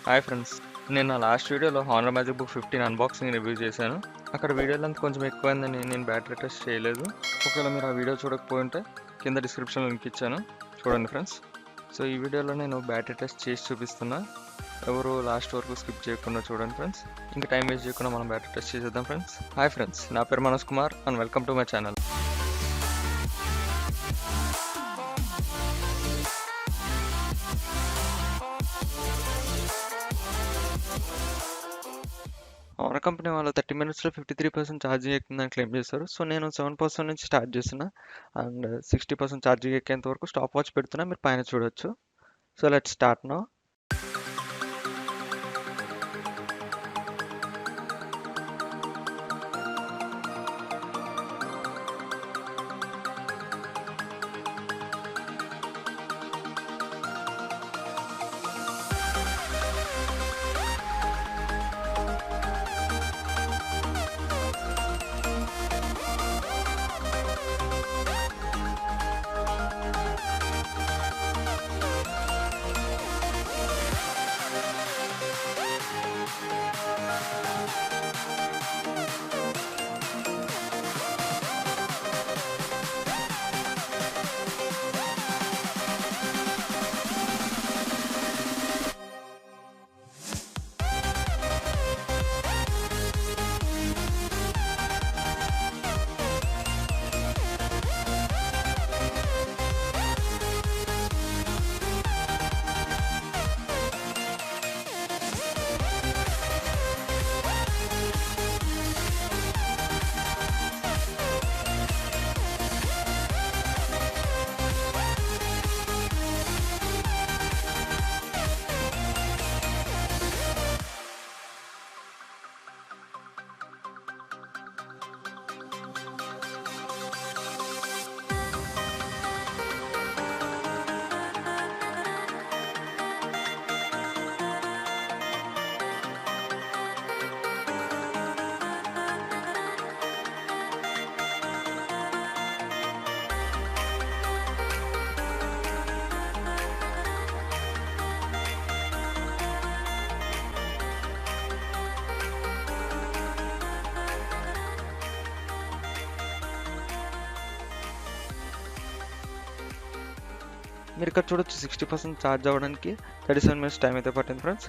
Hi friends, నేను నా last వీడియోలో honour magic book 15 unboxing review చేశాను. అక్కడ వీడియో లెంత్ కొంచెం ఎక్కువైందని నేను బ్యాటరీ టెస్ట్ చేయలేదు. ఒకవేళ మీరు ఆ వీడియో చూడకపోయింటే కింద డిస్క్రిప్షన్లో లింక్ ఇచ్చాను, చూడండి ఫ్రెండ్స్. సో ఈ వీడియోలో నేను బ్యాటరీ టెస్ట్ చేసి చూపిస్తున్నా. ఎవరు లాస్ట్ వరకు స్కిప్ చేయకుండా చూడండి ఫ్రెండ్స్. ఇంకా టైం వేస్ట్ చేయకుండా మనం బ్యాటరీ టెస్ట్ చేసేద్దాం ఫ్రెండ్స్. హాయ్ ఫ్రెండ్స్, నా పేరు Manoj Kumar and welcome to my channel. Honour company వాళ్ళు 30 మినిట్స్లో 53% ఛార్జింగ్ ఎక్కుతుందని క్లెయిమ్ చేశారు. సో నేను 7% నుంచి స్టార్ట్ చేస్తున్నా అండ్ 60% ఛార్జింగ్ ఎక్కేంత వరకు స్టాప్ వాచ్ పెడుతున్నా, మీరు పైన చూడొచ్చు. So let's start now. మీరు ఇక్కడ చూడొచ్చు 60% ఛార్జ్ అవ్వడానికి 37 మినిట్స్ టైం అయితే పట్టింది ఫ్రెండ్స్.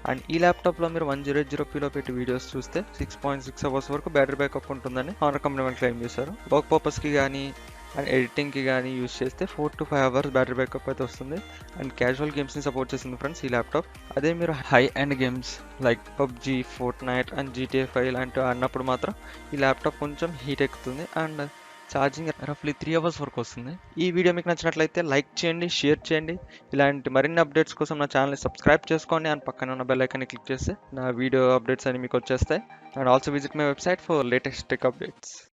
అండ్ ఈ ల్యాప్టాప్లో మీరు 1080pలో పెట్టి వీడియోస్ చూస్తే 6.6 అవర్స్ వరకు బ్యాటరీ బ్యాకప్ ఉంటుందని హానర్ కంపెనీ వాళ్ళు క్లెయిమ్ చేశారు. వర్క్ పర్పస్కి కానీ అండ్ ఎడిటింగ్కి కానీ యూస్ చేస్తే 4 to 5 అవర్స్ బ్యాటరీ బ్యాకప్ అయితే వస్తుంది. అండ్ క్యాజువల్ గేమ్స్ని సపోర్ట్ చేస్తుంది ఫ్రెండ్స్ ఈ ల్యాప్టాప్. అదే మీరు high and games like PUBG, Fortnite and GTA 5 లాంటివి ఆడినప్పుడు మాత్రం ఈ ల్యాప్టాప్ కొంచెం హీట్ ఎక్కుతుంది అండ్ ఛార్జింగ్ రఫ్లీ 3 అవర్స్ వరకు వస్తుంది. ఈ వీడియో మీకు నచ్చినట్లయితే లైక్ చేయండి, షేర్ చేయండి. ఇలాంటి మరిన్ని అప్డేట్స్ కోసం నా ఛానల్ని సబ్స్క్రైబ్ చేసుకోండి అండ్ పక్కన ఉన్న బెల్ ఐకాన్ని క్లిక్ చేస్తే నా వీడియో అప్డేట్స్ అన్ని మీకు వచ్చేస్తాయి. And also visit my website for latest tech updates.